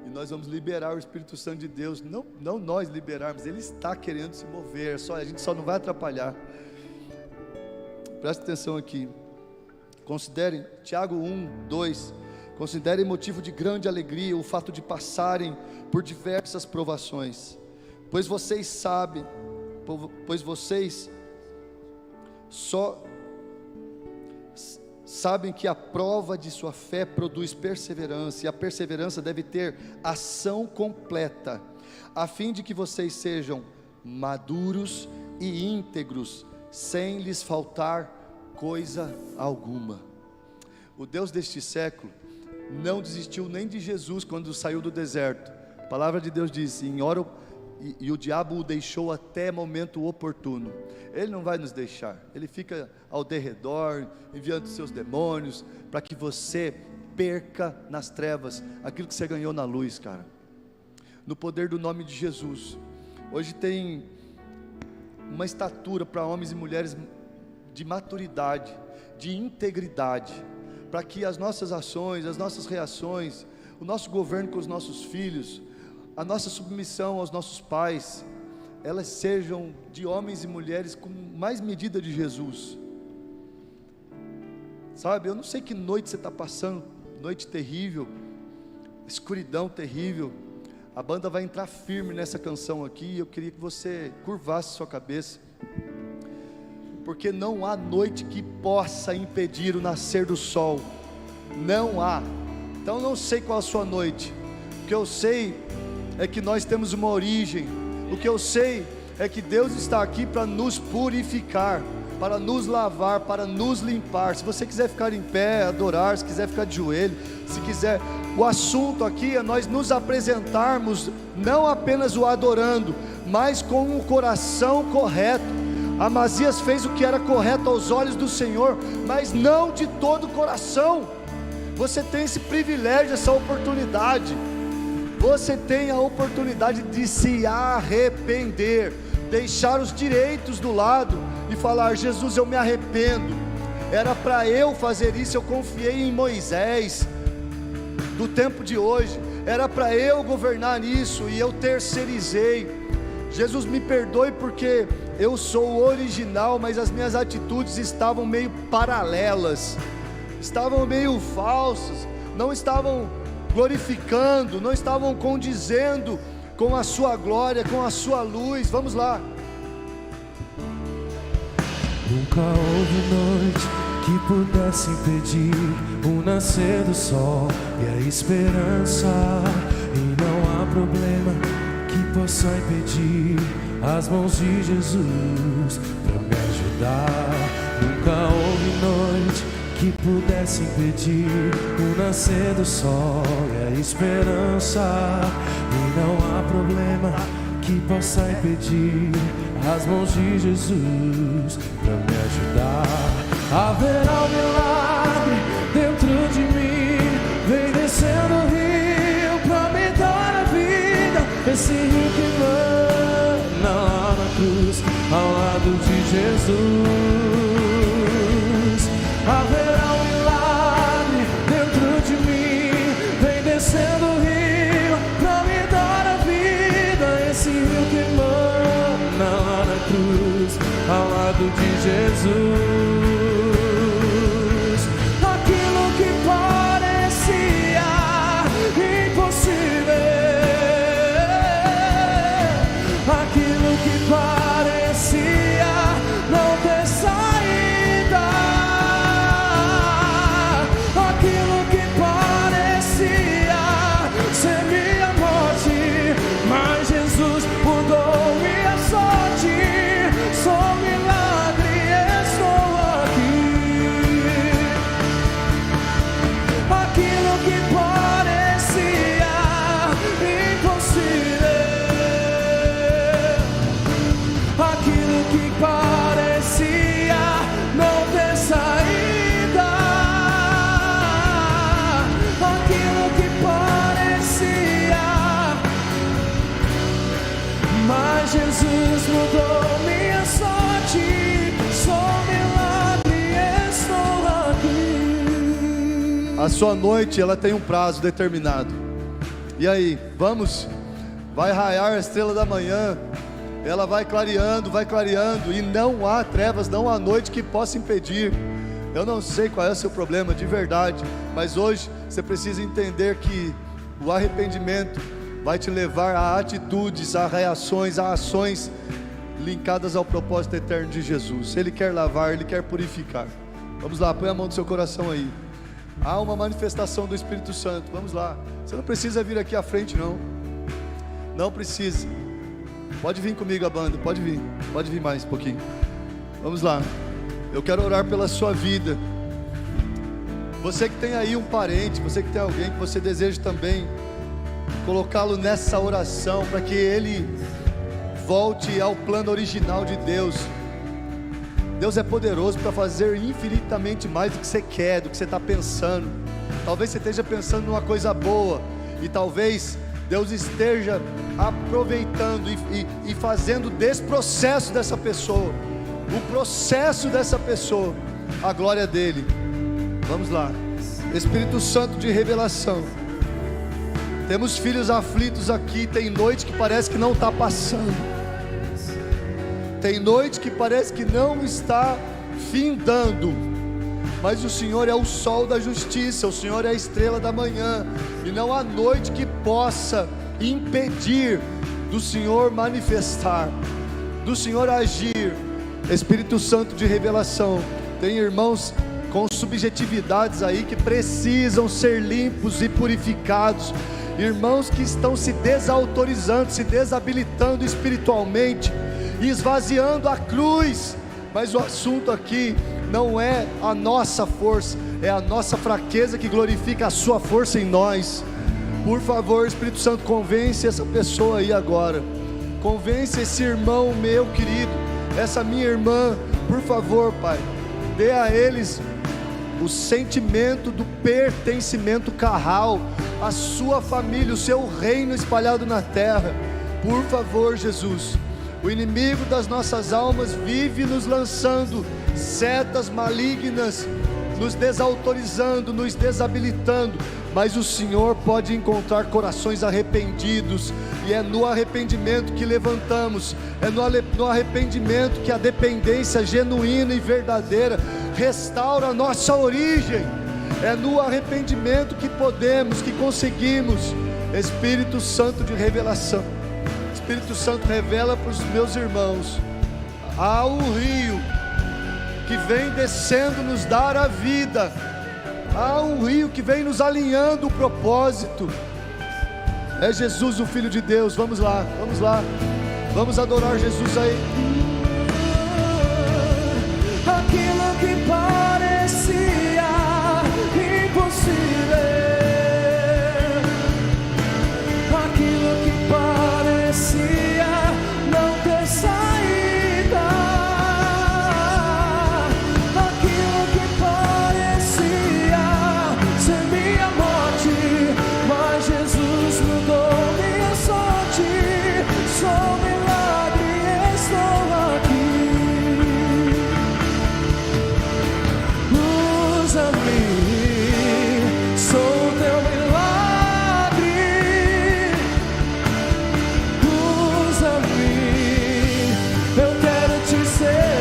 e nós vamos liberar o Espírito Santo de Deus. Não nós liberarmos, Ele está querendo se mover, a gente só não vai atrapalhar. Presta atenção aqui. Considerem, Tiago 1:2, considerem motivo de grande alegria o fato de passarem por diversas provações, pois vocês sabem que a prova de sua fé produz perseverança, e a perseverança deve ter ação completa, a fim de que vocês sejam maduros e íntegros, sem lhes faltar coisa alguma. O Deus deste século não desistiu nem de Jesus quando saiu do deserto. A palavra de Deus diz: e o diabo o deixou até momento oportuno. Ele não vai nos deixar. Ele fica ao derredor, enviando seus demônios, para que você perca nas trevas aquilo que você ganhou na luz, cara. No poder do nome de Jesus. Hoje tem uma estatura para homens e mulheres de maturidade, de integridade, para que as nossas ações, as nossas reações, o nosso governo com os nossos filhos, a nossa submissão aos nossos pais, elas sejam de homens e mulheres com mais medida de Jesus. Sabe, eu não sei que noite você está passando, noite terrível, escuridão terrível. A banda vai entrar firme nessa canção aqui, e eu queria que você curvasse sua cabeça, porque não há noite que possa impedir o nascer do sol, não há. Então não sei qual a sua noite, o que eu sei é que nós temos uma origem, o que eu sei é que Deus está aqui para nos purificar, para nos lavar, para nos limpar. Se você quiser ficar em pé, adorar, se quiser ficar de joelho, se quiser, o assunto aqui é nós nos apresentarmos, não apenas o adorando, mas com o coração correto. Amazias fez o que era correto aos olhos do Senhor, mas não de todo o coração. Você tem esse privilégio, essa oportunidade. Você tem a oportunidade de se arrepender, deixar os direitos do lado e falar: Jesus, eu me arrependo. Era para eu fazer isso, eu confiei em Moisés do tempo de hoje, era para eu governar nisso e eu terceirizei. Jesus, me perdoe porque eu sou o original, mas as minhas atitudes estavam meio paralelas, estavam meio falsas, não estavam glorificando, não estavam condizendo com a sua glória, com a sua luz. Vamos lá. Nunca houve noite que pudesse impedir o nascer do sol e a esperança, e não há problema que possa impedir as mãos de Jesus para me ajudar. Nunca houve noite que pudesse impedir o nascer do sol e a esperança, e não há problema que possa impedir as mãos de Jesus para me ajudar. Haverá um milagre dentro de mim, vem descendo o rio para me dar a vida, esse rio que mana lá na cruz, ao lado de Jesus. Haverá um milagre dentro de mim, vem descendo o rio para me dar a vida, esse rio que mana lá na cruz, ao lado de Jesus. A sua noite, ela tem um prazo determinado. E aí, vamos? Vai raiar a estrela da manhã. Ela vai clareando, e não há trevas, não há noite que possa impedir. Eu não sei qual é o seu problema de verdade, mas hoje você precisa entender que o arrependimento vai te levar a atitudes, a reações, a ações linkadas ao propósito eterno de Jesus. Ele quer lavar, Ele quer purificar. Vamos lá, põe a mão no seu coração aí. Há uma manifestação do Espírito Santo, vamos lá. Você não precisa vir aqui à frente não. Não precisa. Pode vir comigo a banda, pode vir mais um pouquinho. Vamos lá. Eu quero orar pela sua vida. Você que tem aí um parente, você que tem alguém que você deseja também colocá-lo nessa oração, para que ele volte ao plano original de Deus. Deus é poderoso para fazer infinitamente mais do que você quer, do que você está pensando. Talvez você esteja pensando numa coisa boa, e talvez Deus esteja aproveitando e fazendo desse processo dessa pessoa, o processo dessa pessoa, a glória dele. Vamos lá. Espírito Santo de revelação. Temos filhos aflitos aqui. Tem noite que parece que não está passando. Tem noite que parece que não está findando. Mas o Senhor é o sol da justiça, o Senhor é a estrela da manhã, e não há noite que possa impedir do Senhor manifestar, do Senhor agir. Espírito Santo de revelação. Tem irmãos com subjetividades aí que precisam ser limpos e purificados, irmãos que estão se desautorizando, se desabilitando espiritualmente, esvaziando a cruz. Mas o assunto aqui não é a nossa força, é a nossa fraqueza que glorifica a sua força em nós. Por favor, Espírito Santo, convence essa pessoa aí agora. Convence esse irmão meu querido, essa minha irmã. Por favor, Pai, dê a eles o sentimento do pertencimento carral, a sua família, o seu reino espalhado na terra. Por favor, Jesus. O inimigo das nossas almas vive nos lançando setas malignas, nos desautorizando, nos desabilitando, mas o Senhor pode encontrar corações arrependidos, e é no arrependimento que levantamos, é no arrependimento que a dependência genuína e verdadeira restaura a nossa origem, é no arrependimento que podemos, que conseguimos. Espírito Santo de revelação, Espírito Santo, revela para os meus irmãos, há um rio que vem descendo nos dar a vida, há um rio que vem nos alinhando o propósito, é Jesus, o Filho de Deus. Vamos lá, vamos adorar Jesus aí. Aquilo que parecia impossível, aquilo que parecia não ter saída, aquilo que parecia ser minha morte, mas Jesus mudou minha sorte. Sou milagre, estou aqui. Usa-me, sou teu milagre. Usa-me, eu quero te servir.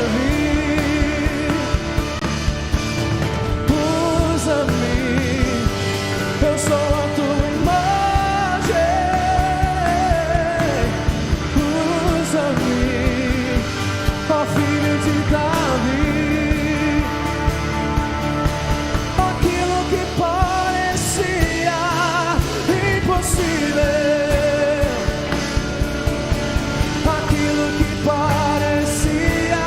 Usa-me, eu sou a tua imagem. Usa-me, ó filho de Davi. Aquilo que parecia impossível, aquilo que parecia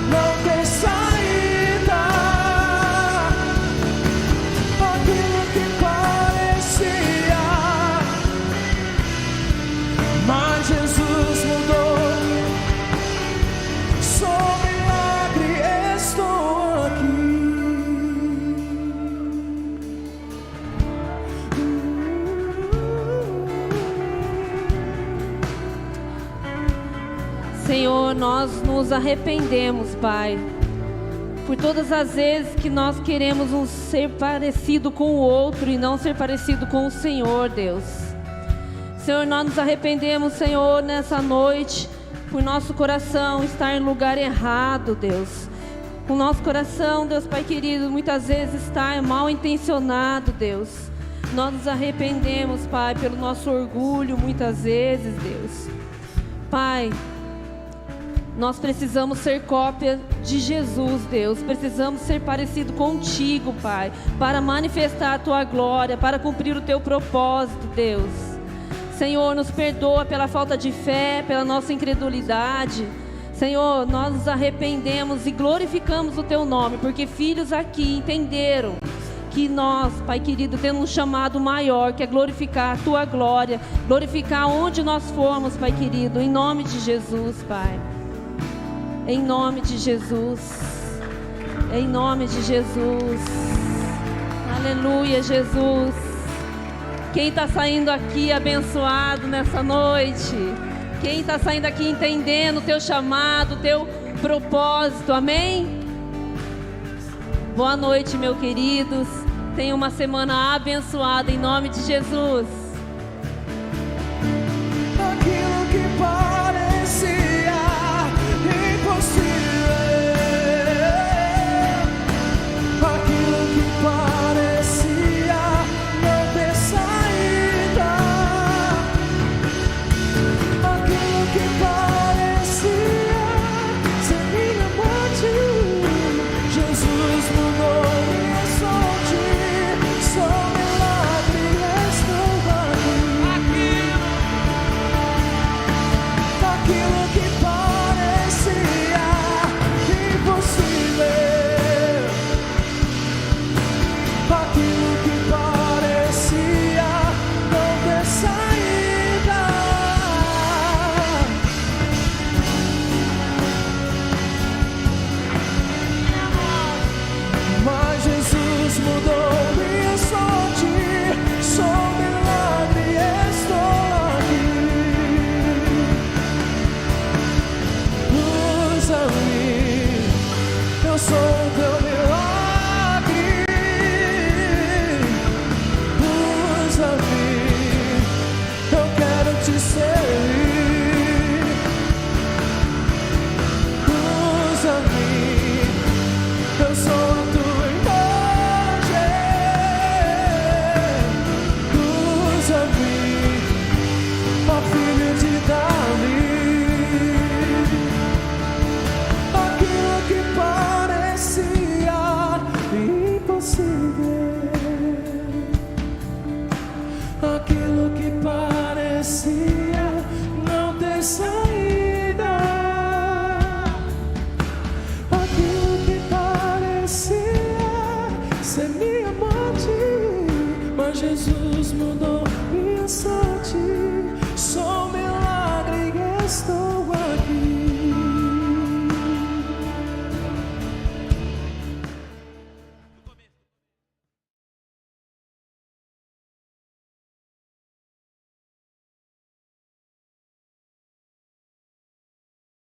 não ter saída, aquilo que parecia, mas Jesus mudou. Sou milagre, estou aqui. Senhor, nós nos arrependemos, Pai, por todas as vezes que nós queremos ser parecido com o outro e não ser parecido com o Senhor, Deus. Senhor, nós nos arrependemos, Senhor, nessa noite, por nosso coração estar em lugar errado, Deus. O nosso coração, Deus Pai querido, muitas vezes está mal intencionado, Deus. Nós nos arrependemos, Pai, pelo nosso orgulho, muitas vezes, Deus. Pai, nós precisamos ser cópia de Jesus, Deus. Precisamos ser parecido contigo, Pai, para manifestar a Tua glória, para cumprir o Teu propósito, Deus. Senhor, nos perdoa pela falta de fé, pela nossa incredulidade. Senhor, nós nos arrependemos e glorificamos o Teu nome, porque filhos aqui entenderam que nós, Pai querido, temos um chamado maior, que é glorificar a Tua glória, glorificar onde nós formos, Pai querido, em nome de Jesus, Pai. Em nome de Jesus. Em nome de Jesus. Aleluia, Jesus. Quem está saindo aqui abençoado nessa noite? Quem está saindo aqui entendendo o Teu chamado, o Teu propósito, amém? Boa noite, meus queridos. Tenha uma semana abençoada em nome de Jesus.